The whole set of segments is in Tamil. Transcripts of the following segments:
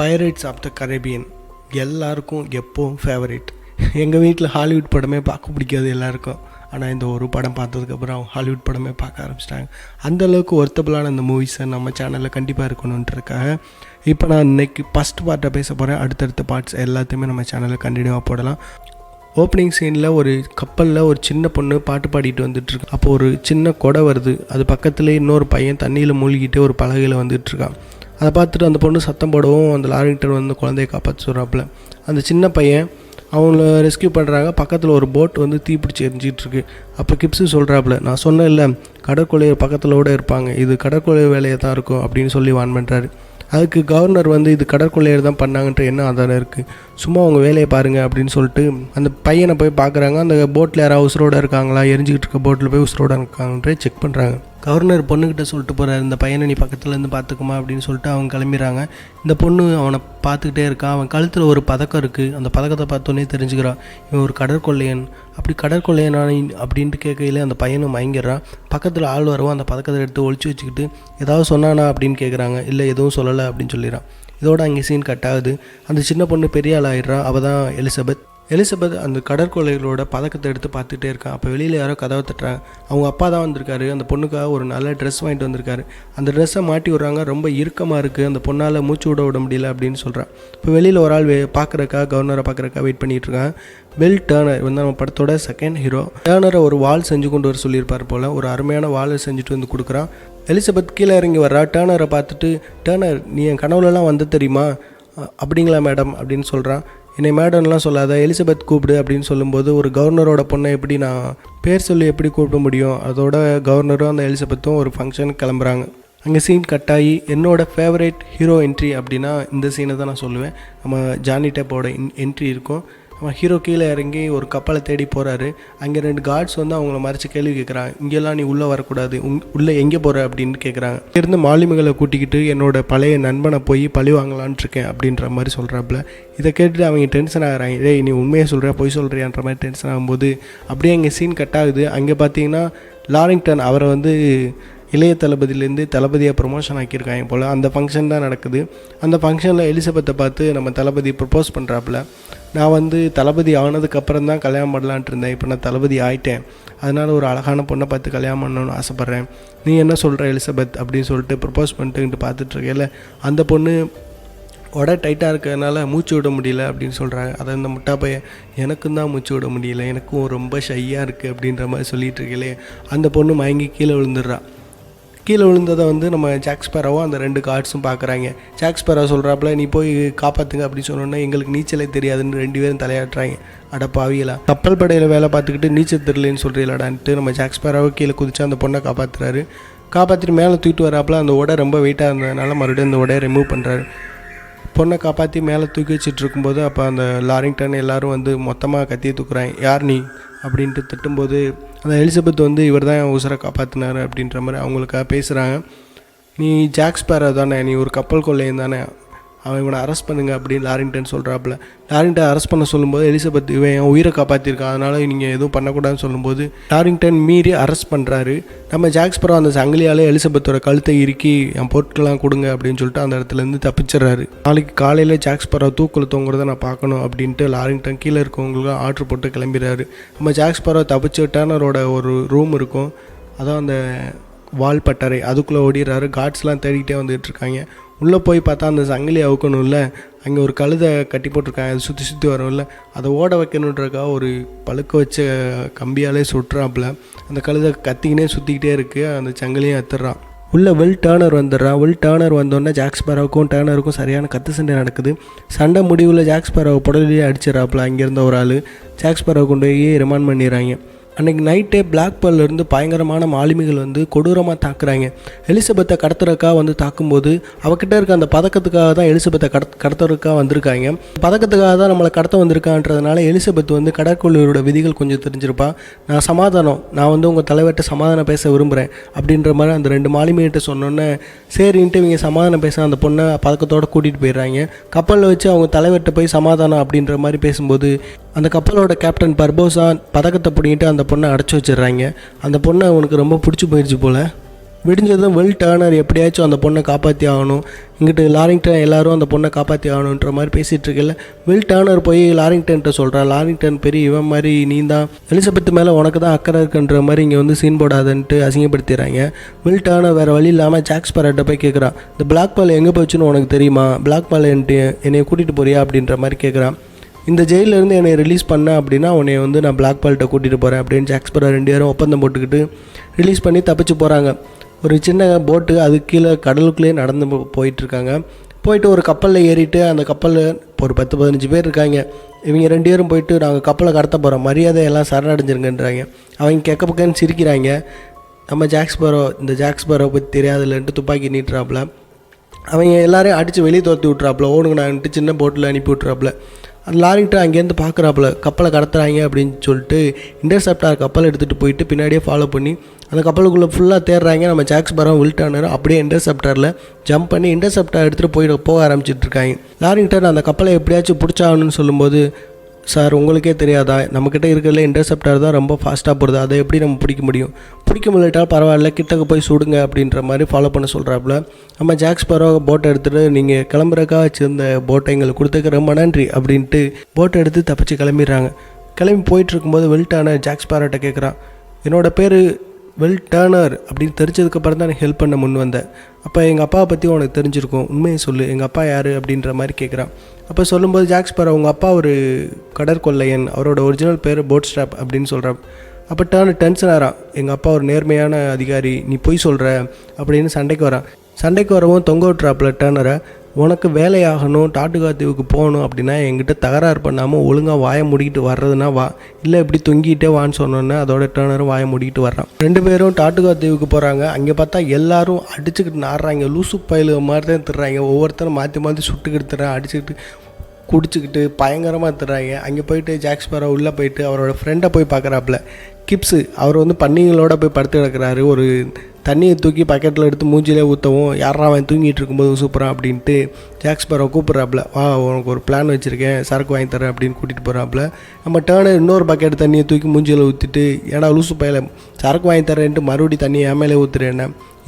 பைரேட்ஸ் ஆஃப் த கரேபியன் எல்லாருக்கும் எப்போவும் ஃபேவரேட். எங்கள் வீட்டில் ஹாலிவுட் படமே பார்க்க பிடிக்காது எல்லாருக்கும். ஆனால் இந்த ஒரு படம் பார்த்ததுக்கப்புறம் ஹாலிவுட் படமே பார்க்க ஆரம்பிச்சிட்டாங்க. அந்தளவுக்கு ஒர்த்தபுளான இந்த மூவிஸை நம்ம சேனலில் கண்டிப்பாக இருக்கணுன்றதுக்காக இப்போ நான் இன்றைக்கி ஃபஸ்ட் பார்ட்டை பேச போகிறேன். அடுத்தடுத்த பார்ட்ஸ் எல்லாத்தையுமே நம்ம சேனலில் கண்டினியூவாக போடலாம். ஓப்பனிங் சீனில் ஒரு கப்பலில் ஒரு சின்ன பொண்ணு பாட்டு பாடிட்டு வந்துட்டுருக்கு. அப்போது ஒரு சின்ன கொடை வருது. அது பக்கத்துலேயே இன்னொரு பையன் தண்ணியில் மூழ்கிட்டு ஒரு பலகையில் வந்துட்டுருக்கான். அதை பார்த்துட்டு அந்த பொண்ணு சத்தம் போடவும் அந்த லாரிங்டன் வந்து குழந்தைய காப்பாற்ற சொல்கிறாப்புல. அந்த சின்ன பையன் அவங்கள ரெஸ்கியூ பண்ணுறாங்க. பக்கத்தில் ஒரு போட் வந்து தீப்பிடிச்சி எரிஞ்சிட்ருக்கு. அப்போ கிப்ஸு சொல்கிறாப்புல, நான் சொன்னேன் இல்லை கடற்கொள்ளையர் பக்கத்திலோட இருப்பாங்க, இது கடற்கொள்ளையர் வேலையை தான் இருக்கும் அப்படின்னு சொல்லி வான் பண்ணுறாரு. அதுக்கு கவர்னர் வந்து இது கடற்கொள்ளையர் தான் பண்ணாங்கன்ற என்ன ஆதாரம் இருக்குது, சும்மா அவங்க வேலையை பாருங்கள் அப்படின்னு சொல்லிட்டு அந்த பையனை போய் பார்க்குறாங்க. அந்த போட்டில் யாராவது உசுரோடு இருக்காங்களா, எரிஞ்சிக்கிட்டு இருக்க போட்டில் போய் உசுரோடு இருக்காங்கன்றே செக் பண்ணுறாங்க. கவர்னர் பொண்ணுக்கிட்ட சொல்லிட்டு போகிறார், இந்த பையனை நீ பக்கத்துலேருந்து பார்த்துக்குமா அப்படின்னு சொல்லிட்டு அவங்க கிளம்பிடுறாங்க. இந்த பொண்ணு அவனை பார்த்துக்கிட்டே இருக்கான். அவன் கழுத்தில் ஒரு பதக்கம் இருக்குது. அந்த பதக்கத்தை பார்த்தோன்னே தெரிஞ்சுக்கிறான் இவன் ஒரு கடற்கொள்ளையன். அப்படி கடற்கொள்ளையனான அப்படின்ட்டு கேட்கையில் அந்த பையனும் மயங்கிடுறான். பக்கத்தில் ஆள் வரவும் அந்த பதக்கத்தை எடுத்து ஒழிச்சு வச்சுக்கிட்டு ஏதாவது சொன்னானா அப்படின்னு கேட்குறாங்க. இல்லை எதுவும் சொல்லலை அப்படின்னு சொல்லிடுறான். இதோட அங்கே சீன் கட் ஆகுது. அந்த சின்ன பொண்ணு பெரிய ஆள் ஆகிடுறான். அவள் தான் எலிசபெத். அந்த கடற்கொள்ளைகளோட பதக்கத்தை எடுத்து பார்த்துட்டே இருக்கான். அப்போ வெளியில் யாரோ கதவை தட்டுறாங்க. அவங்க அப்பா தான் வந்திருக்காரு. அந்த பொண்ணுக்காக ஒரு நல்ல ட்ரெஸ் வாங்கிட்டு வந்திருக்காரு. அந்த ட்ரெஸ்ஸை மாட்டி விட்றாங்க. ரொம்ப இறுக்கமாக இருக்குது, அந்த பொண்ணால் மூச்சு விட முடியல அப்படின்னு சொல்கிறான். இப்போ வெளியில் ஒரு ஆள் பார்க்குறக்கா கவர்னரை பார்க்குறக்கா வெயிட் பண்ணிகிட்டு இருக்கான். வில் டர்னர் வந்து நம்ம படத்தோட செகண்ட் ஹீரோ. டர்னரை ஒரு வால் செஞ்சு கொண்டு வர சொல்லியிருப்பார் போல். ஒரு அருமையான வால் செஞ்சுட்டு வந்து கொடுக்குறான். எலிசபெத் கீழே இறங்கி வர்றா. டர்னரை பார்த்துட்டு, டர்னர் நீ என் கனவுலலாம் வந்து தெரியுமா, அப்படிங்களா மேடம் அப்படின்னு சொல்கிறான். என்னை மேடம்லாம் சொல்லாத, எலிசபெத் கூப்பிடு அப்படின்னு சொல்லும்போது ஒரு கவர்னரோட பொண்ணை எப்படி நான் பேர் சொல்லி எப்படி கூப்பிட முடியும். அதோட கவர்னரும் அந்த எலிசபெத்தும் ஒரு ஃபங்க்ஷனுக்கு கிளம்புறாங்க. அங்கே சீன் கட் ஆகி என்னோட ஃபேவரேட் ஹீரோ என்ட்ரி அப்படின்னா இந்த சீனை தான் நான் சொல்லுவேன். நம்ம ஜானி டெப்போட என்ட்ரி இருக்கும். நம்ம ஹீரோ கீழே இறங்கி ஒரு கப்பலை தேடி போகிறாரு. அங்கே 2 கார்ட்ஸ் வந்து அவங்கள மறைச்சி கேள்வி கேட்குறாங்க. இங்கெல்லாம் நீ உள்ளே வரக்கூடாது, உள்ளே எங்கே போகிற அப்படின்னு கேட்குறாங்க. இருந்து மாலுமிகளை கூட்டிக்கிட்டு என்னோட பழைய நண்பனை போய் பழி வாங்கலான்ட்டு இருக்கேன் அப்படின்ற மாதிரி சொல்கிறாப்புல. இதை கேட்டுட்டு அவங்க டென்ஷன் ஆகிறாங்க. டேய் நீ உண்மையை சொல்கிறியா பொய் சொல்கிறியான்ற மாதிரி டென்ஷன் ஆகும்போது அப்படியே அங்கே சீன் கட் ஆகுது. அங்கே பார்த்தீங்கன்னா லாரிங்டன் அவரை வந்து இளைய தளபதியிலேருந்து தளபதியாக ப்ரொமோஷன் ஆக்கியிருக்காங்க போல். அந்த ஃபங்க்ஷன் தான் நடக்குது. அந்த ஃபங்க்ஷனில் எலிசபெத்தை பார்த்து நம்ம தளபதி ப்ரப்போஸ் பண்ணுறாப்புல. நான் வந்து தளபதி ஆனதுக்கப்புறம் தான் கல்யாணம் பண்ணலான்ட்டு இருந்தேன், இப்போ நான் தளபதி ஆகிட்டேன், அதனால் ஒரு அழகான பொண்ணை பார்த்து கல்யாணம் பண்ணணும்னு ஆசைப்பட்றேன், நீ என்ன சொல்கிற எலிசபெத் அப்படின்னு சொல்லிட்டு ப்ரப்போஸ் பண்ணிட்டு பார்த்துட்ருக்கேன்ல. அந்த பொண்ணு டைட்டாக இருக்கிறதுனால மூச்சு விட முடியல அப்படின்னு சொல்கிறாங்க. அதை இந்த முட்டா பையன் எனக்கும் தான் மூச்சு விட முடியல, எனக்கும் ரொம்ப ஷையாக இருக்குது அப்படின்ற மாதிரி சொல்லிகிட்டு இருக்கலே. அந்த பொண்ணு மயங்கி கீழே விழுந்துடுறா. கீழே விழுந்ததை வந்து நம்ம ஜாக் ஸ்பேரோவும் அந்த 2 கார்ட்ஸும் பார்க்குறாங்க. ஜாக் ஸ்பேரோ சொல்கிறாப்புல, நீ போய் காப்பாற்றுங்க அப்படின்னு சொன்னோன்னா எங்களுக்கு நீச்சலே தெரியாதுன்னு 2 பேரும் தலையாட்டுறாங்க. அடப்பாவியலா, கப்பல் படையில் வேலை பார்த்துக்கிட்டு நீச்சல் தெரியலன்னு சொல்கிறீங்களாடான்ட்டு நம்ம ஜாக் ஸ்பேரோவை கீழே குதிச்சு அந்த பொண்ணை காப்பாற்றுறாரு. காப்பாற்றிட்டு மேலே தூக்கிட்டு வராப்புல. அந்த உடை ரொம்ப வெயிட்டாக இருந்ததுனால மறுபடியும் அந்த உடையை ரிமூவ் பண்ணுறாரு. பொண்ணை காப்பாற்றி மேலே தூக்கி வச்சுட்டு இருக்கும்போது அப்போ அந்த லாரிங்டன் எல்லோரும் வந்து மொத்தமாக கத்தியை தூக்குறாங்க. யார் நீ அப்படின்ட்டு திட்டும்போது அந்த எலிசபெத் வந்து இவர் தான் என் உசுரை காப்பாற்றினார் அப்படின்ற மாதிரி அவங்களுக்காக பேசுகிறாங்க. நீ ஜாக் ஸ்பேரோ தானே, நீ ஒரு கப்பல் கொள்ளையன் தானே, அவன் இவனை அரெஸ்ட் பண்ணுங்க அப்படின்னு லாரிங்டன் சொல்கிறாப்புல. லாரிங்டன் அரெஸ்ட் பண்ண சொல்லும்போது எலிசபெத் இவன் என் உயிரை காப்பாற்றிருக்கான், அதனால் நீங்கள் எதுவும் பண்ணக்கூடாதுன்னு சொல்லும்போது லாரிங்டன் மீறி அரெஸ்ட் பண்ணுறாரு. நம்ம ஜாக் ஸ்பேரோ அந்த சங்கிலியால் எலிசபெத்தோட கழுத்தை இறுக்கி என் பொருட்கள்லாம் கொடுங்க அப்படின்னு சொல்லிட்டு அந்த இடத்துலேருந்து தப்பிச்சிடுறாரு. நாளைக்கு காலையில் ஜாக் ஸ்பேரோ தூக்கில் தொங்குறத நான் பார்க்கணும் அப்படின்ட்டு லாரிங்டன் கீழே இருக்கவங்களுக்கு ஆர்டர் போட்டு கிளம்பிடுறாரு. நம்ம ஜாக் ஸ்பேரோ தப்பிச்சு டர்னரோட ஒரு ரூம் இருக்கும், அதான் அந்த வால் பட்டறை, அதுக்குள்ளே ஓடிடுறாரு. கார்ட்ஸ்லாம் தேடிக்கிட்டே வந்துட்டுருக்காங்க. உள்ளே போய் பார்த்தா அந்த சங்கிலி அவுக்கணும்ல, அங்கே ஒரு கழுதை கட்டி போட்டிருக்காங்க, அது சுற்றி சுற்றி வரும்ல, அதை ஓட வைக்கணுன்றக்கா ஒரு பழுக்க வச்ச கம்பியாலே சுட்டுறாப்புல. அந்த கழுதை கத்திக்கினே சுற்றிக்கிட்டே இருக்குது. அந்த சங்கிலியும் அத்துறான். உள்ளே வில் டர்னர் வந்துடுறான். வில் டர்னர் வந்தோடனே ஜாக் ஸ்பேரோவுக்கும் டர்னருக்கும் சரியான கத்து சண்டை நடக்குது. சண்டை முடிவில் ஜாக் ஸ்பேரோவை புடலையே அடிச்சிடறாப்புல. அங்கேருந்த ஒரு ஆள் ஜாக் ஸ்பேரோவை கொண்டு போய் ரிமாண்ட் பண்ணிடுறாங்க. அன்றைக்கி நைட்டே பிளாக் பேர்லேருந்து பயங்கரமான மாலுமிகள் வந்து கொடூரமாக தாக்குறாங்க. எலிசபெத்தை கடத்துறதுக்காக வந்து தாக்கும்போது அவகிட்ட இருக்க அந்த பதக்கத்துக்காக தான் எலிசபெத்தை கடத்துறதுக்காக வந்திருக்காங்க. பதக்கத்துக்காக தான் நம்மளை கடத்த வந்திருக்கான்றதுனால எலிசபெத் வந்து கடற்கொள்ளையரோட விதிகள் கொஞ்சம் தெரிஞ்சிருப்பா. நான் வந்து உங்கள் தலைவர்கிட்ட சமாதானம் பேச விரும்புகிறேன் அப்படின்ற மாதிரி அந்த 2 மாலுமிகிட்ட சொன்னோன்னே சரின்ட்டு இவங்க சமாதானம் பேச அந்த பொண்ணை பதக்கத்தோடு கூட்டிகிட்டு போயிடுறாங்க. கப்பலில் வச்சு அவங்க தலைவர்கிட்ட போய் சமாதானம் அப்படின்ற மாதிரி பேசும்போது அந்த கப்பலோட கேப்டன் பர்போசா பதக்கத்தை பிடிங்கிட்டு அந்த பொண்ணை அடைச்சி வச்சிடுறாங்க. அந்த பொண்ணை அவனுக்கு ரொம்ப பிடிச்சி போயிடுச்சு போல். விடிஞ்சதும் வில் டர்னர் எப்படியாச்சும் அந்த பொண்ணை காப்பாற்றி ஆகணும், இங்கிட்டு லாரிங்டன் எல்லாரும் அந்த பொண்ணை காப்பாற்றி ஆகணுன்ற மாதிரி பேசிகிட்டு இருக்கல, வில் டர்னர் போய் லாரிங்டன்ட்ட சொல்கிறான். லாரிங்டன் பெரிய இவன் மாதிரி நீ தான் எலிசபெத் மேலே உனக்கு தான் அக்கறை இருக்குன்ற மாதிரி இங்கே வந்து சீன் போடாதுன்ட்டு அசிங்கப்படுத்திடுறாங்க. வில் டர்னர் வேறு வழி இல்லாமல் ஜாக் ஸ்பேரோட்ட போய் கேட்குறான், இந்த பிளாக் பால் எங்கே போச்சுன்னு உனக்கு தெரியுமா, பிளாக் பால் என்னை கூட்டிகிட்டு போறியா அப்படின்ற மாதிரி கேட்குறான். இந்த ஜெயிலேருந்து என்னை ரிலீஸ் பண்ண அப்படின்னா உன்னை வந்து நான் பிளாக் பால்கிட்ட கூட்டிகிட்டு போகிறேன் அப்படின்னு ஜாக் ஸ்பேரோ 2 பேரும் ஒப்பந்தம் போட்டுக்கிட்டு ரிலீஸ் பண்ணி தப்பிச்சு போகிறாங்க. ஒரு சின்ன போட்டு அது கீழே கடலுக்குள்ளேயே நடந்து போயிட்டுருக்காங்க. போயிட்டு ஒரு கப்பலில் ஏறிட்டு அந்த கப்பலில் ஒரு 10-15 பேர் இருக்காங்க. இவங்க 2 பேரும் போயிட்டு நாங்கள் கப்பலை கடத்த போகிறோம், மரியாதை எல்லாம் சரணடைஞ்சிருங்கன்றாங்க. அவங்க கெக்க பக்கன்னு சிரிக்கிறாங்க. நம்ம ஜாக் ஸ்பேரோ இந்த ஜாக் ஸ்பேரோ பற்றி தெரியாதுலன்ட்டு துப்பாக்கி நீட்டுறாப்புல. அவங்க எல்லோரையும் அடித்து வெளியே தோர்த்து விட்றாப்புல, ஓடுங்கண்ணான்ட்டு சின்ன போட்டில் அனுப்பி விட்றாப்புல. அந்த லாரிங்கிட்ட அங்கேருந்து பார்க்குறாப்புல கப்பலை கடத்துறாங்க அப்படின்னு சொல்லிட்டு இன்டர்செப்டார் கப்பலை எடுத்துகிட்டு போயிட்டு பின்னாடியே ஃபாலோ பண்ணி அந்த கப்பலுக்குள்ளே ஃபுல்லாக தேடுறாங்க. நம்ம ஜாக் ஸ்பேரோ வில் டர்னர் அப்படியே இன்டர்செப்டாரில் ஜம்ப் பண்ணி இன்டர்செப்டார் எடுத்துகிட்டு போக ஆரம்பிச்சிட்ருக்காங்க. லாரிங்டன் அந்த கப்பலை எப்படியாச்சும் பிடிச்சாகணும்னு சொல்லும்போது, சார் உங்களுக்கே தெரியாதா, நம்மக்கிட்ட இருக்கிறதுல இன்டர்செப்டார் தான் ரொம்ப ஃபாஸ்ட்டாக போடுது, அதை எப்படி நம்ம பிடிக்க முடியும், பிடிக்க முடியட்டால் பரவாயில்ல கிட்டக்கு போய் சுடுங்க அப்படின்ற மாதிரி ஃபாலோ பண்ண சொல்கிறாப்புல. நம்ம ஜாக் ஸ்பேரோ போட்டை எடுத்துகிட்டு நீங்கள் கிளம்புறக்கா வச்சுருந்த போட்டை எங்களுக்கு கொடுத்துக்க ரொம்ப நன்றி அப்படின்ட்டு போட்டை எடுத்து தப்பிச்சு கிளம்பிடுறாங்க. கிளம்பி போயிட்டு இருக்கும்போது வில் டர்னர் ஜாக் ஸ்பேரோட்ட கேட்குறான், என்னோடய பேர் வில் டர்னர் அப்படின்னு தெரிஞ்சதுக்கப்புறம் தான் எனக்கு ஹெல்ப் பண்ண முன் வந்தேன். அப்போ எங்கள் அப்பாவை பற்றி உனக்கு தெரிஞ்சிருக்கும், உண்மையை சொல்லு, எங்கள் அப்பா யார் அப்படின்ற மாதிரி கேட்குறான். அப்போ சொல்லும்போது ஜாக் ஸ்பேரோ உங்கள் அப்பா ஒரு கடற்கொள்ளையன், அவரோட ஒரிஜினல் பேர் போட் ஸ்ட்ராப் அப்படின்னு சொல்கிறான். அப்போ டென்ஷன் ஆகிறான், எங்கள் அப்பா ஒரு நேர்மையான அதிகாரி, நீ பொய் சொல்கிற அப்படின்னு சண்டைக்கு வரான். சண்டைக்கு வரவும் தொங்க விட்றாப்புல டர்னரை, உனக்கு வேலையாகணும், டாட்டுகாத்தீவுக்கு போகணும் அப்படின்னா என்கிட்ட தகராறு பண்ணாமல் ஒழுங்காக வாயை முடிக்கிட்டு வர்றதுனா வா, இல்லை இப்படி தொங்கிட்டே வான்னு சொன்னோன்னே அதோட டர்னரும் வாயை முடிக்கிட்டு வர்றான். 2 பேரும் டாட்டுகாத்தீவுக்கு போகிறாங்க. அங்கே பார்த்தா எல்லாரும் அடிச்சுக்கிட்டு நாடுறாங்க, லூசு பயிலு மாதிரி தான் திடுறாங்க. ஒவ்வொருத்தரும் மாற்றி மாற்றி சுட்டுக்கிட்டு தர்றேன், அடிச்சுக்கிட்டு குடிச்சிக்கிட்டு பயங்கரமாக திடுறாங்க. அங்கே போயிட்டு ஜாக் ஸ்பேரோ உள்ளே போயிட்டு அவரோட ஃப்ரெண்டை போய் பார்க்குறாப்புல. கிப்ஸு அவர் வந்து பன்னிங்களோட போய் படுத்து கிடக்கிறாரு. ஒரு தண்ணியை தூக்கி பக்கெட்டில் எடுத்து மூஞ்சிலே ஊற்றவும், யாரா அவன் தூங்கிட்டு இருக்கும்போது சூப்பரான் அப்படின்ட்டு ஜாக் ஸ்பேரோ கூப்பிட்றாப்புல, வா உனக்கு ஒரு பிளான் வச்சுருக்கேன், சரக்கு வாங்கி தரேன் அப்படின்னு கூட்டிகிட்டு போகிறாப்புல. நம்ம டர்னர் இன்னொரு பக்கெட் தண்ணியை தூக்கி மூஞ்சியில் ஊற்றிட்டு, ஏன்னா லூசு பையில சரக்கு வாங்கி தரேன்ட்டு மறுபடியும் தண்ணியை என் மேலே ஊற்றுறேன்,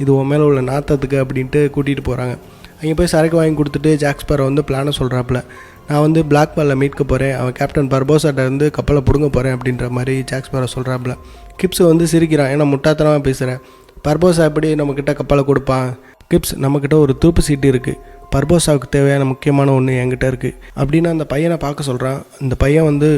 இது உன் மேலே உள்ள நாத்தத்துக்கு அப்படின்ட்டு கூட்டிகிட்டு போகிறாங்க. அங்கே போய் சரக்கு வாங்கி கொடுத்துட்டு ஜாக் ஸ்பேரோ வந்து பிளானை சொல்கிறாப்புல, நான் வந்து பிளாக் பாலில் மீட்க போகிறேன், அவன் கேப்டன் பர்போசாட்ட இருந்து கப்பலை பிடுங்க போகிறேன் அப்படின்ற மாதிரி ஜாக் ஸ்பேரோ சொல்கிறாப்புல. கிப்ஸ் வந்து சிரிக்கிறான், ஏன்னா முட்டாத்தனமாக பேசுகிறேன், பர்போசா எப்படி நம்மக்கிட்ட கப்பலை கொடுப்பான், கிப்ஸ் நம்மக்கிட்ட ஒரு தூப்பு சீட்டு இருக்குது, பர்போசாவுக்கு தேவையான முக்கியமான ஒன்று என்கிட்ட இருக்குது அப்படின்னு அந்த பையனை பார்க்க சொல்கிறான். இந்த பையன் வந்து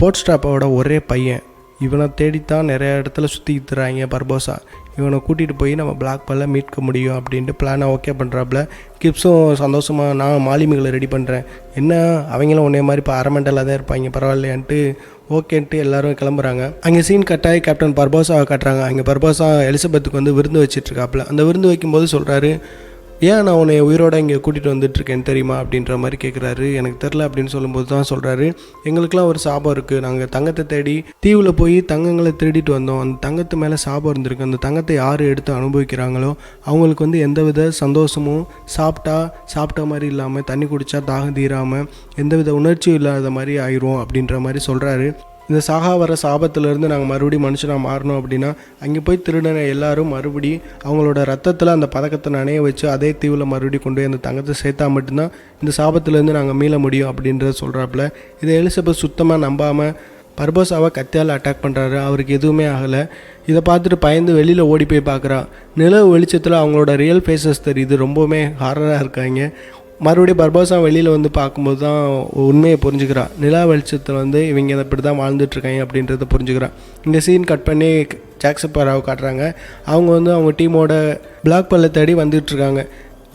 போட் ஸ்ட்ராப்போட ஒரே பையன், இவனை தேடித்தான் நிறைய இடத்துல சுற்றிக்கிறாங்க பர்போசா, இவனை கூட்டிகிட்டு போய் நம்ம பிளாக் பாலில் மீட்க முடியும் அப்படின்ட்டு பிளானை ஓகே பண்ணுறாப்புல. கிப்ஸும் சந்தோஷமாக நான் மாலுமிகளை ரெடி பண்ணுறேன், என்ன அவங்களும் ஒன்றே மாதிரி இப்போ அரமெண்டலாக தான் இருப்பாங்க பரவாயில்லையான்ட்டு ஓகேன்ட்டு எல்லோரும் கிளம்புறாங்க. அங்கே சீன் கட்டாயி கேப்டன் பர்போசாவை காட்டுறாங்க. அங்கே பர்போசா எலிசபெத்துக்கு வந்து விருந்து வச்சிட்ருக்காப்புல. அந்த விருந்து வைக்கும்போது சொல்கிறாரு, ஏன் நான் உன்னை உயிரோடு இங்கே கூட்டிகிட்டு வந்துட்டுருக்கேன்னு தெரியுமா அப்படின்ற மாதிரி கேட்குறாரு. எனக்கு தெரில அப்படின்னு சொல்லும்போது தான் சொல்கிறாரு, எங்களுக்கெல்லாம் ஒரு சாபம் இருக்குது, நாங்கள் தங்கத்தை தேடி தீவில் போய் தங்கங்களை திருடிட்டு வந்தோம், அந்த தங்கத்து மேலே சாபம் இருந்திருக்கு, அந்த தங்கத்தை யார் எடுத்து அனுபவிக்கிறாங்களோ அவங்களுக்கு வந்து எந்தவித சந்தோஷமும் சாப்பிட்ட மாதிரி இல்லாமல், தண்ணி குடித்தா தாகம் தீராமல், எந்தவித உணர்ச்சியும் இல்லாத மாதிரி ஆயிரும் அப்படின்ற மாதிரி சொல்கிறாரு. இந்த சாகா வர சாபத்திலேருந்து நாங்கள் மறுபடியும் மனுஷனாக மாறணும் அப்படின்னா அங்கே போய் திருடின எல்லாரும் மறுபடி அவங்களோட ரத்தத்தில் அந்த பதக்கத்தை நனைய வச்சு அதே தீவில் மறுபடியும் கொண்டு போய் அந்த தங்கத்தை சேர்த்தா மட்டும்தான் இந்த சாபத்திலேருந்து நாங்கள் மீள முடியும் அப்படின்றத சொல்கிறாப்புல. இதை எலிசபெத் சுத்தமாக நம்பாமல் பர்போசாவை கத்தியால் அட்டாக் பண்ணுறாரு. அவருக்கு எதுவுமே ஆகலை. இதை பார்த்துட்டு பயந்து வெளியில் ஓடி போய் பார்க்குறா. நிலவு வெளிச்சத்தில் அவங்களோட ரியல் ஃபேஸஸ் தெரியுது, ரொம்பவுமே ஹாரராக இருக்காங்க. மறுபடியும் பர்போசா வெளியில் வந்து பார்க்கும்போது தான் உண்மையை புரிஞ்சுக்கிறான். நிலா வெளிச்சத்தில் வந்து இவங்க இப்படி தான் வாழ்ந்துட்டுருக்காங்க அப்படின்றத புரிஞ்சுக்கிறான். இந்த சீன் கட் பண்ணி ஜாக் ஸ்பேரோவை காட்டுறாங்க. அவங்க வந்து அவங்க டீமோட பிளாக் பாலை தேடி வந்துட்டுருக்காங்க.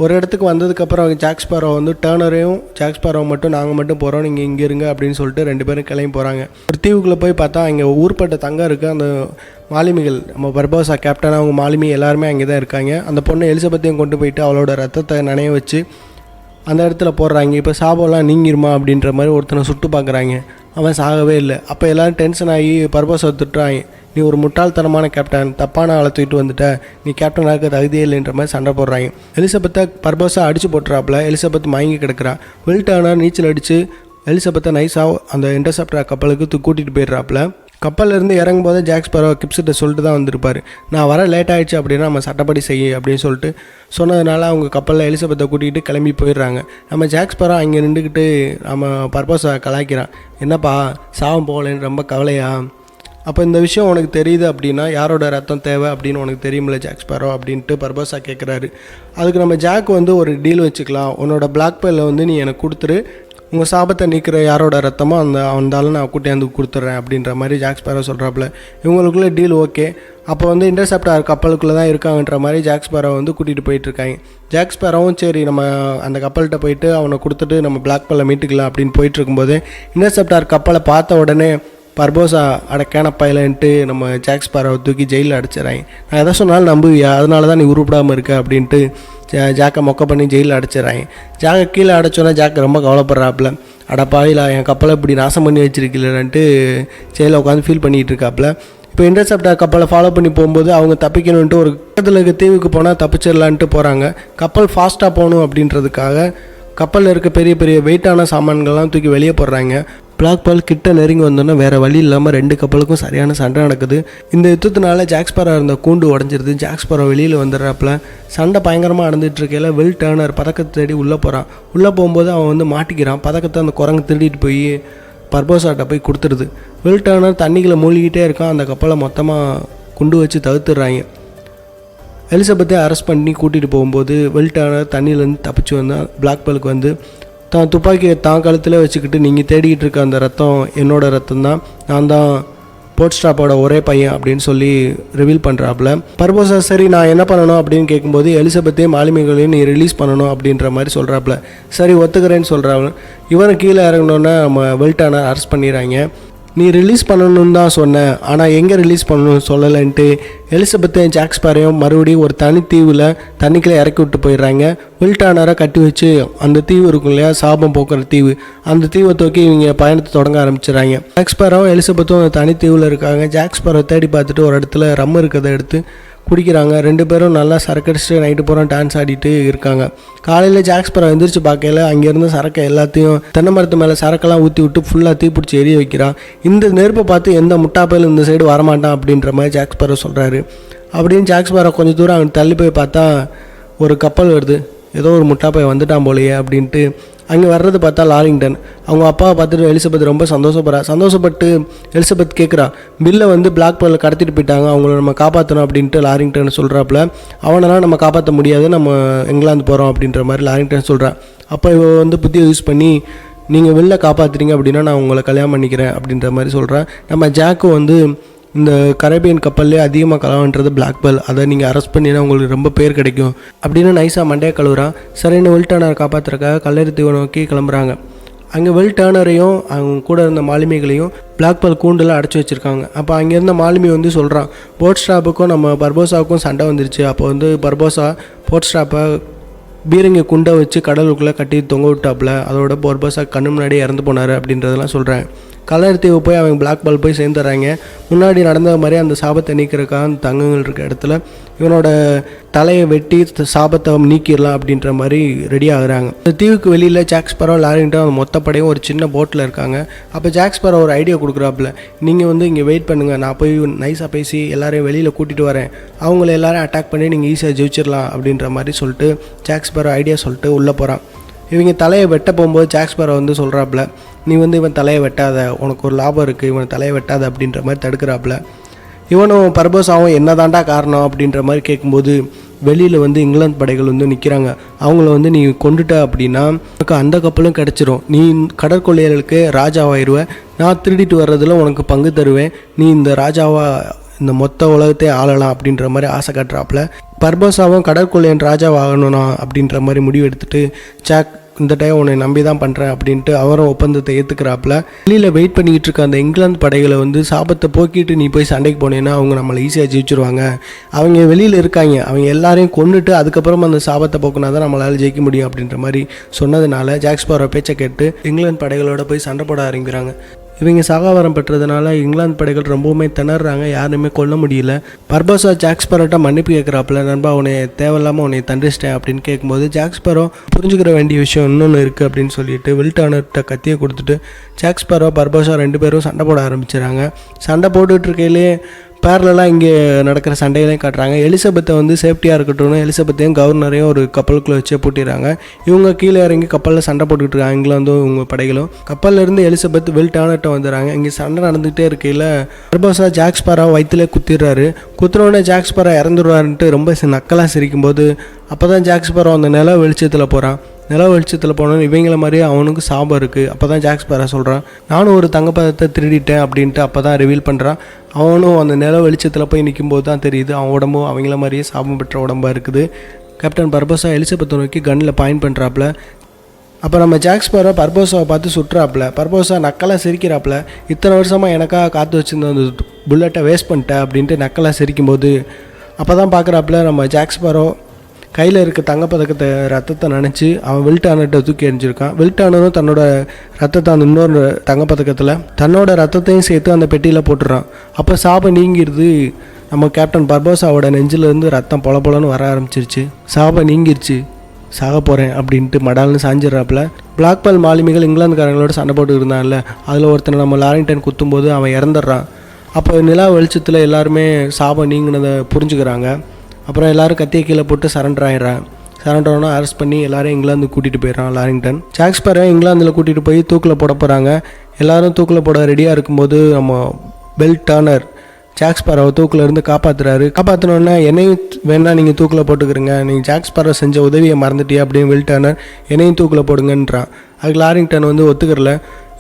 ஒரு இடத்துக்கு வந்ததுக்கப்புறம் அவங்க ஜாக் ஸ்பேரோ வந்து டர்னரையும் ஜாக் ஸ்பேரோ மட்டும் நாங்கள் மட்டும் போகிறோம், நீங்கள் இங்கே இருங்க அப்படின்னு சொல்லிட்டு 2 பேரும் கிளம்பி போகிறாங்க. ஒரு தீவுக்குள்ளே போய் பார்த்தா அங்கே ஊர்பட்ட தங்கம் இருக்குது. அந்த மாலுமிகள் நம்ம பர்போசா கேப்டன் அவங்க மாலுமி எல்லாருமே அங்கே தான் இருக்காங்க. அந்த பொண்ணு எலிசபெத்தையும் கொண்டு போயிட்டு அவளோட ரத்தத்தை நனைய வச்சு அந்த இடத்துல போடுறாங்க. இப்போ சாபம்லாம் நீங்கிருமா அப்படின்ற மாதிரி ஒருத்தனை சுட்டு பார்க்குறாங்க. அவன் சாகவே இல்லை. அப்போ எல்லோரும் டென்ஷன் ஆகி பர்போசா திட்டுறாங்க, நீ ஒரு முட்டாள்தனமான கேப்டன், தப்பான ஆளை தூக்கிட்டு வந்துட்ட, நீ கேப்டன் ஆக தகுதியே இல்லைன்ற மாதிரி சண்டை போடுறாங்க. எலிசபெத்தை பர்போசா அடித்து போட்டுறாப்புல. எலிசபெத் மயங்கி கிடக்கிறா. வில் டர்னர் நீச்சல் அடித்து எலிசபெத்தை நைஸாக அந்த இன்டர்செப்டர் கப்பலுக்கு கூட்டிகிட்டு போயிடுறாப்புல. கப்பல்லேருந்து இறங்கும்போது ஜாக் ஸ்பேரோ கிப்ஸ்கிட்ட சொல்லிட்டு தான் வந்திருப்பார். நான் வர லேட் ஆகிடுச்சு அப்படின்னா நம்ம சட்டப்படி செய்ய அப்படின்னு சொல்லிட்டு சொன்னதுனால அவங்க கப்பலில் எலிசபெத்தை கூட்டிகிட்டு கிளம்பி போயிடுறாங்க. நம்ம ஜாக் ஸ்பேரோ அங்கே நின்றுக்கிட்டு நம்ம பர்பஸை கலாய்க்கிறான். என்னப்பா சாவம் போகலன்னு ரொம்ப கவலையா? அப்போ இந்த விஷயம் உனக்கு தெரியுது அப்படின்னா யாரோட ரத்தம் தேவை அப்படின்னு உனக்கு தெரியுமில்ல ஜாக் ஸ்பேரோ அப்படின்ட்டு பர்பஸா கேட்குறாரு. அதுக்கு நம்ம ஜாக் வந்து ஒரு டீல் வச்சுக்கலாம். உன்னோட பிளாக் பெல்லை வந்து நீ எனக்கு கொடுத்துரு, உங்கள் சாபத்தை நீக்கிற யாரோட ரத்தமோ அந்த நான் கூட்டியாந்து கொடுத்துட்றேன் அப்படின்ற மாதிரி ஜாக் ஸ்பேரோ சொல்கிறாப்புல. இவங்களுக்குள்ளே டீல் ஓகே. அப்போ வந்து இன்டர்செப்டார் கப்பலுக்குள்ளே தான் இருக்காங்கன்ற மாதிரி ஜாக் ஸ்பேரோ வந்து கூட்டிகிட்டு போயிட்டுருக்காங்க. ஜாக் ஸ்பேரோவும் சரி நம்ம அந்த கப்பல்கிட்ட போயிட்டு அவனை கொடுத்துட்டு நம்ம பிளாக் பெல்லை மீட்டுக்கலாம் அப்படின்னு போயிட்டுருக்கும்போது இன்டர்செப்டார் கப்பலை பார்த்த உடனே பர்போசா அடக்கான பைலன்ட்டு நம்ம ஜாக் ஸ்பேரோவை தூக்கி ஜெயிலில் அடைச்சிடறாங்க. நான் எதை சொன்னாலும் நம்புவியா, அதனால தான் நீ உருப்பிடாமல் இருக்க அப்படின்ட்டு ஜாக்கை மொக்க பண்ணி ஜெயிலில் அடைச்சிடறாங்க. ஜாக்கை கீழே அடைச்சோன்னா ஜாக் ரொம்ப கவலைப்படுறாப்புல. அடப்பாவிலா என் கப்பலை இப்படி நாசம் பண்ணி வச்சிருக்கலன்ட்டு ஜெயிலில் உட்காந்து ஃபீல் பண்ணிகிட்டு இருக்காப்புல. இப்போ இன்டர்செப்டார் கப்பலை ஃபாலோ பண்ணி போகும்போது அவங்க தப்பிக்கணுன்ட்டு ஒரு பக்கத்தில் இருக்க தீவுக்கு போனால் தப்பிச்சிடலான்ட்டு போகிறாங்க. கப்பல் ஃபாஸ்ட்டாக போகணும் அப்படின்றதுக்காக கப்பலில் இருக்க பெரிய பெரிய வெயிட்டான சாமான்கள்லாம் தூக்கி வெளியே போடுறாங்க. பிளாக் பெல் கிட்ட நெருங்கி வந்தோன்னா வேறு வழி இல்லாமல் 2 கப்பலுக்கும் சரியான சண்டை நடக்குது. இந்த யுத்தத்தினால ஜாக் ஸ்பேரோ இருந்த கூண்டு உடஞ்சிருது. ஜாக் ஸ்பேரோ வெளியில் வந்துடுறாப்புல. சண்டை பயங்கரமாக நடந்துட்டு இருக்கையில் வில் டர்னர் பதக்கத்தை தேடி உள்ளே போகிறான். உள்ளே போகும்போது அவன் வந்து மாட்டிக்கிறான். பதக்கத்தை அந்த குரங்கு திருடிட்டு போய் பர்போசாட்ட போய் கொடுத்துருது. வில் டர்னர் தண்ணிகளை மூழ்கிட்டே இருக்கான். அந்த கப்பலை மொத்தமாக குண்டு வச்சு தவிர்த்துடுறாங்க. எலிசபெத்தை அரெஸ்ட் பண்ணி கூட்டிகிட்டு போகும்போது வில் டர்னர் தண்ணியிலேருந்து தப்பிச்சு வந்தால் பிளாக் பெல்லுக்கு வந்து தான் துப்பாக்கியை தான் கழுத்தில் வச்சுக்கிட்டு நீங்கள் தேடிக்கிட்டு இருக்க அந்த ரத்தம் என்னோடய ரத்தம் தான், நான் தான் போர்ட் ஸ்டாப்போட ஒரே பையன் அப்படின்னு சொல்லி ரிவீல் பண்ணுறாப்புல. பர்போசா சரி நான் என்ன பண்ணணும் அப்படின்னு கேட்கும்போது எலிசபெத்தையும் மாலுமிகளையும் நீ ரிலீஸ் பண்ணணும் அப்படின்ற மாதிரி சொல்கிறாப்புல. சரி ஒத்துக்கிறேன்னு சொல்கிறாங்க. இவனை கீழே இறங்கினோன்னே நம்ம வில் டர்னர் அரெஸ்ட் பண்ணிடுறாங்க. நீ ரிலீஸ் பண்ணணுன்னு தான் சொன்னேன், ஆனால் எங்கே ரிலீஸ் பண்ணணும்னு சொல்லலைன்ட்டு எலிசபெத்தையும் ஜாக் ஸ்பேரோவையும் மறுபடியும் ஒரு தனித்தீவில் தண்ணிக்குள்ளே இறக்கி விட்டு போயிடுறாங்க. வில் டர்னரை கட்டி வச்சு அந்த தீவு இருக்கும் இல்லையா, சாபம் போக்குற தீவு, அந்த தீவை தூக்கி இவங்க பயணத்தை தொடங்க ஆரம்பிச்சிடறாங்க. ஜாக் ஸ்பேரோவும் எலிசபெத்தும் அந்த தனித்தீவில் இருக்காங்க. ஜாக் ஸ்பேரோ தேடி பார்த்துட்டு ஒரு இடத்துல ரம் இருக்கிறத எடுத்து குடிக்கிறாங்க. 2 பேரும் நல்லா சரக்கடிச்சுட்டு நைட்டு பூரா டான்ஸ் ஆடிட்டு இருக்காங்க. காலையில் ஜாக் ஸ்பேரோ எந்திரிச்சு பார்க்கல அங்கேருந்து சரக்கை எல்லாத்தையும் தென்னை மரத்து மேலே சரக்கெல்லாம் ஊற்றி விட்டு ஃபுல்லாக தீப்பிடிச்சி எரிய வைக்கிறான். இந்த நெருப்பை பார்த்து எந்த முட்டாப்பையில் இந்த சைடு வரமாட்டான் அப்படின்ற மாதிரி ஜாக் ஸ்பேரோ சொல்கிறாரு. அப்படின்னு ஜாக் ஸ்பேரோ கொஞ்சம் தூரம் அங்கே தள்ளி போய் பார்த்தா ஒரு கப்பல் வருது. ஏதோ ஒரு முட்டாப்பை வந்துட்டான் போலையே அப்படின்ட்டு அங்கே வர்றது பார்த்தா லாரிங்டன். அவங்க அப்பாவை பார்த்துட்டு எலிசபெத் ரொம்ப சந்தோஷப்பட்டு எலிசபெத் கேட்குறா, பில்லை வந்து பிளாக் பெல்ல கடத்திட்டு போயிட்டாங்க, அவங்கள நம்ம காப்பாற்றணும் அப்படின்ட்டு லாரிங்டன் சொல்கிறாப்புல. அவனெல்லாம் நம்ம காப்பாற்ற முடியாது, நம்ம இங்கிலாந்து போகிறோம் அப்படின்ற மாதிரி லாரிங்டன் சொல்கிறான். அப்போ இவ வந்து புத்தியை யூஸ் பண்ணி நீங்கள் வெளில காப்பாற்றுறீங்க அப்படின்னா நான் உங்களை கல்யாணம் பண்ணிக்கிறேன் அப்படின்ற மாதிரி சொல்கிறேன். நம்ம ஜாக்கு வந்து இந்த கரேபியன் கப்பல்லே அதிகமாக கலவான்றது பிளாக் பெல், அதை நீங்கள் அரெஸ்ட் பண்ணினா உங்களுக்கு ரொம்ப பேர் கிடைக்கும் அப்படின்னு நைஸாக மண்டையை கழுவுறான். சரின்னு வில் டர்னரை காப்பாற்றுறக்காக கல்லறை தீவை நோக்கி கிளம்புறாங்க. அங்கே வில் டர்னரையும் அவங்க கூட இருந்த மாலுமிகளையும் பிளாக் பெல் கூண்டில் அடைச்சி வச்சுருக்காங்க. அப்போ அங்கே இருந்த மாலுமி வந்து சொல்கிறான், போர்ட் ஸ்டாப்புக்கும் நம்ம பர்போசாவுக்கும் சண்டை வந்துருச்சு. அப்போ வந்து பர்போசா போர்ட் ஸ்டாப்பை பீரங்கி குண்டை வச்சு கடலுக்குள்ளே கட்டி தொங்க விட்டாப்புல. அதோட பர்போசா கண்ணு முன்னாடியே இறந்து போனார் அப்படின்றதெல்லாம் சொல்கிறேன். கலர் தீவு போய் அவங்க பிளாக் பெல் போய் சேர்ந்துடுறாங்க. முன்னாடி நடந்த மாதிரி அந்த சாபத்தை நீக்கிறதுக்காக அந்த தங்கங்கள் இருக்க இடத்துல இவனோட தலையை வெட்டி சாபத்தை நீக்கிடலாம் அப்படின்ற மாதிரி ரெடி ஆகுறாங்க. இந்த தீவுக்கு வெளியில் ஜாக் ஸ்பேரோ லாரிங்டன் அந்த மொத்தப்படையும் ஒரு சின்ன போட்டில் இருக்காங்க. அப்போ ஜாக் ஸ்பேரோ ஒரு ஐடியா கொடுக்குறாப்புல, நீங்கள் வந்து இங்கே வெயிட் பண்ணுங்கள், நான் போய் நைஸாக பேசி எல்லாரையும் வெளியில் கூட்டிகிட்டு வரேன், அவங்கள எல்லாரையும் அட்டாக் பண்ணி நீங்கள் ஈஸியாக ஜெயிச்சிடலாம் அப்படின்ற மாதிரி சொல்லிட்டு ஜாக் ஸ்பேரோ ஐடியா சொல்லிட்டு உள்ளே போகிறான். இவங்க தலையை வெட்ட போகும்போது ஜாக் ஸ்பேரோ வந்து சொல்கிறாப்புல, நீ வந்து இவன் தலையை வெட்டாத, உனக்கு ஒரு லாபம் இருக்குது, இவன் தலையை வெட்டாத அப்படின்ற மாதிரி தடுக்கிறாப்புல. இவனும் பர்போசாவும் என்ன தாண்டா காரணம் அப்படின்ற மாதிரி கேட்கும்போது வெளியில் வந்து இங்கிலாந்து படைகள் வந்து நிற்கிறாங்க. அவங்கள வந்து நீ கொண்டுட்ட அப்படின்னா உனக்கு அந்த கப்பலும் கிடச்சிரும், நீ கடற்கொள்ளையர்களுக்கு ராஜாவாயிருவ, நான் திருடிட்டு வர்றதில் உனக்கு பங்கு தருவேன், நீ இந்த ராஜாவா இந்த மொத்த உலகத்தை ஆளலாம் அப்படின்ற மாதிரி ஆசை காட்டுறாப்புல. பர்போசாவும் கடற்கொள்ளையன் ராஜாவாகணும்னா அப்படின்ற மாதிரி முடிவு எடுத்துகிட்டு ஜாக் இந்த டைம் உன்னை நம்பி தான் பண்ணுறேன் அப்படின்ட்டு அவரும் ஒப்பந்தத்தை ஏற்றுக்கிறாப்புல. வெளியில் வெயிட் பண்ணிக்கிட்டு இருக்க அந்த இங்கிலாந்து படைகளை வந்து சாபத்தை போக்கிட்டு நீ போய் சண்டைக்கு போனேன்னா அவங்க நம்மளை ஈஸியாக ஜெயிச்சிருவாங்க, அவங்க வெளியில் இருக்காங்க, அவங்க எல்லாரையும் கொண்டுட்டு அதுக்கப்புறம் அந்த சாபத்தை போக்குனா தான் நம்மளால் ஜெயிக்க முடியும் அப்படின்ற மாதிரி சொன்னதுனால ஜாக் ஸ்பேரோ பேச்சை கேட்டு இங்கிலாந்து படைகளோட போய் சண்டை போட ஆரம்பிக்கிறாங்க. இவங்க சகாவரம் பெற்றதுனால இங்கிலாந்து படைகள் ரொம்பவுமே திணறாங்க, யாருமே கொல்ல முடியல. பர்போசா ஜாக் ஸ்பேரோட்ட மன்னிப்பு கேட்குறாப்புல, நண்பா உன்னை தேவையில்லாமல் உன்னை தண்டிச்சிட்டேன் அப்படின்னு கேட்கும்போது ஜாக் ஸ்பேரோ புரிஞ்சுக்கிற வேண்டிய விஷயம் இன்னொன்று இருக்குது அப்படின்னு சொல்லிட்டு வில் டர்னர்கிட்ட கத்தியை கொடுத்துட்டு ஜாக் ஸ்பேரோ பர்போசா 2 பேரும் சண்டை போட ஆரம்பிச்சிடறாங்க. சண்டை போட்டுட்டு இருக்கையிலே பேரலாம் இங்கே நடக்கிற சண்டைகளையும் காட்டுறாங்க. எலிசபெத்தை வந்து சேஃப்டியாக இருக்கட்டும்னு எலிசபெத்தையும் கவர்னரையும் ஒரு கப்பலுக்குள்ளே வச்சே பூட்டிடுறாங்க. இவங்க கீழே இறங்கி கப்பலில் சண்டை போட்டுக்கிட்டு இருக்காங்க, இங்கிலாந்தும் இவங்க படைகளும். கப்பல்லேருந்து எலிசபெத் வில் டர்னர்ட்ட வந்துடுறாங்க. இங்கே சண்டை நடந்துகிட்டே இருக்கையில் Barbosa jack Sparrow வயிற்றுலேயே குத்திடுறாரு. குத்துனோடனே jack Sparrow இறந்துடுவாருன்ட்டு ரொம்ப நக்கலாக சிரிக்கும்போது அப்போ தான் ஜாக் ஸ்பேரோ அந்த நில வெளிச்சத்தில் போகிறான். நில வெளிச்சத்தில் போனோன்னு இவங்கள மாதிரியே அவனுக்கு சாபம் இருக்குது. அப்போ தான் ஜாக் ஸ்பேரோ சொல்கிறான், நானும் ஒரு தங்கப்பதத்தை திருடிட்டேன் அப்படின்ட்டு. அப்போ தான் ரிவீல் பண்ணுறான். அவனும் அந்த நில வெளிச்சத்தில் போய் நிற்கும்போது தான் தெரியுது அவன் உடம்பும் அவங்கள மாதிரியே சாபம் பெற்ற உடம்பாக இருக்குது. கேப்டன் பர்போசா எலிசபெத்தை நோக்கி கன்னில் பாயிண்ட் பண்ணுறாப்புல. அப்போ நம்ம ஜாக் ஸ்பேரோ பர்போசாவை பார்த்து சுட்டுறாப்புல. பர்போசா நக்கலாக சிரிக்கிறாப்புல, இத்தனை வருஷமாக எனக்காக காற்று வச்சுருந்த அந்த புல்லட்டை வேஸ்ட் பண்ணிட்டேன் அப்படின்ட்டு நக்கலாக சிரிக்கும்போது அப்போ தான் பார்க்குறாப்புல நம்ம ஜாக் ஸ்பேரோ கையில் இருக்க தங்கப்பதக்கத்தை ரத்தத்தை நினச்சி அவன் வில் டர்னர்கிட்ட தூக்கி எறிஞ்சிருக்கான். வில் டர்னரும் தன்னோட ரத்தத்தை அந்த இன்னொரு தங்கப்பதக்கத்தில் தன்னோட ரத்தத்தையும் சேர்த்து அந்த பெட்டியில் போட்டுறான். அப்போ சாபம் நீங்கிடுது. நம்ம கேப்டன் பர்போசாவோட நெஞ்சிலேருந்து ரத்தம் பொல பொலன்னு வர ஆரம்பிச்சிருச்சு. சாபம் நீங்கிருச்சு, சாக போகிறேன் அப்படின்ட்டு மடால்னு சாஞ்சிட்றாப்புல. பிளாக்பால் மாலுமிகள் இங்கிலாந்துக்காரங்களோட சண்டை போட்டு இருந்தான்ல, அதில் ஒருத்தனை நம்ம லாரிங்டன் குத்தும்போது அவன் இறந்துடுறான். அப்போ நிலா வெளிச்சத்தில் எல்லாருமே சாபம் நீங்கினதை புரிஞ்சுக்கிறாங்க. அப்புறம் எல்லோரும் கத்தியை கீழே போட்டு சரண்டர் ஆகிடுறான். சரண்டர் ஆனால் அரெஸ்ட் பண்ணி எல்லோரும் இங்கிலாந்து கூட்டிகிட்டு போயிடறான் லாரிங்டன். ஜாக் ஸ்பேரோ இங்கிலாந்தில் கூட்டிகிட்டு போய் தூக்கில் போட போகிறாங்க. எல்லோரும் தூக்கில் போட ரெடியாக இருக்கும்போது நம்ம வில் டர்னர் ஜாக் ஸ்பேரோவை தூக்கில் இருந்து காப்பாற்றுறாரு. காப்பாற்றினோடனே என்னையும் வேணா நீங்கள் தூக்கில் போட்டுக்கிறீங்க, நீங்கள் ஜாக் ஸ்பேரோ செஞ்ச உதவியை மறந்துட்டியா அப்படின்னு வில் டர்னர் என்னையும் தூக்கில் போடுங்கன்றான். அதுக்கு லாரிங்டன் வந்து ஒத்துக்கிறல.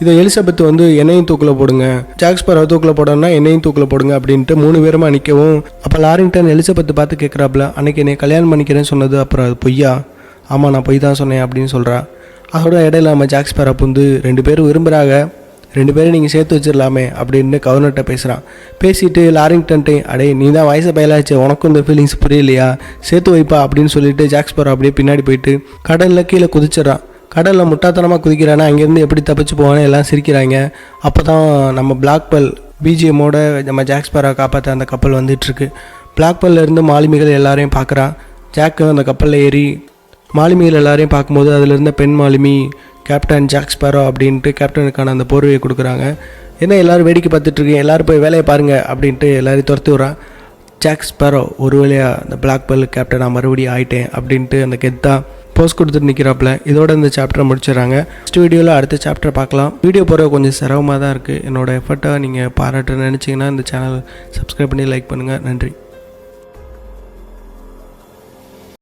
இதை எலிசபெத் வந்து என்னையும் தூக்கில் போடுங்க, ஜாக் ஸ்பேரோ தூக்கில் போடணும்னா என்னையும் தூக்கில் போடுங்க அப்படின்ட்டு 3 பேருமா நிற்கவும் அப்போ லாரிங்டன் எலிசபெத்தை பார்த்து கேட்குறாப்புல, அன்றைக்கி என்னை கல்யாணம் பண்ணிக்கிறேன்னு சொன்னது அப்புறம் அது பொய்யா? ஆமாம் நான் பொய் தான் சொன்னேன் அப்படின்னு சொல்கிறா. அதோட இடையில நம்ம ஜாக் ஸ்பேரோ வந்து 2 பேரும் விரும்புகிறாங்க, 2 பேரும் நீங்கள் சேர்த்து வச்சிடலாமே அப்படின்னு கவர்னர்கிட்ட பேசுகிறான். பேசிட்டு லாரிங்டன்ட்டே அடே நீ தான் வயசு பயலாச்சு, உனக்கும் இந்த ஃபீலிங்ஸ் புரியலையா, சேர்த்து வைப்பா அப்படின்னு சொல்லிட்டு ஜாக் ஸ்பேரோ அப்படியே பின்னாடி போயிட்டு கடலில் கீழே குதிச்சிடறான். கடலில் முட்டாத்தனமாக குதிக்கிறானா, அங்கேருந்து எப்படி தப்பிச்சு போவானே எல்லாம் சிரிக்கிறாங்க. அப்போ தான் நம்ம பிளாக்பெல் பிஜிஎம்மோட நம்ம ஜாக் ஸ்பேரோ காப்பாற்ற அந்த கப்பல் வந்துட்டுருக்கு. பிளாக்பெல்லேருந்து மாலுமிகள் எல்லாரையும் பார்க்குறான். ஜாக்கு அந்த கப்பலில் ஏறி மாலுமிகள் எல்லாரையும் பார்க்கும்போது அதில் இருந்த பெண் மாலுமி கேப்டன் ஜாக் ஸ்பேரோ அப்படின்ட்டு கேப்டனுக்கான அந்த போர்வையை கொடுக்குறாங்க. என்ன எல்லோரும் வேடிக்கை பார்த்துட்ருக்கீங்க, எல்லோரும் போய் வேலையை பாருங்கள் அப்படின்ட்டு எல்லாரையும் துரத்தி விட்றான். ஜாக் ஸ்பேரோ ஒரு வழியாக அந்த பிளாக்பெல் கேப்டன் நான் மறுபடியும் ஆகிட்டேன் அப்படின்ட்டு அந்த கெத்தாக போஸ்ட் கொடுத்துட்டு நிற்கிறாப்புல. இதோட இந்த சாப்டரை முடிச்சிடறாங்க. நெக்ஸ்ட் வீடியோவில் அடுத்த சாப்டர் பார்க்கலாம். வீடியோ போகிற கொஞ்சம் சிரமமாக தான் இருக்குது. என்னோடய எஃபர்ட்டை நீங்கள் பாராட்ட நினச்சிங்கன்னா இந்த சேனல் சப்ஸ்கிரைப் பண்ணி லைக் பண்ணுங்கள். நன்றி.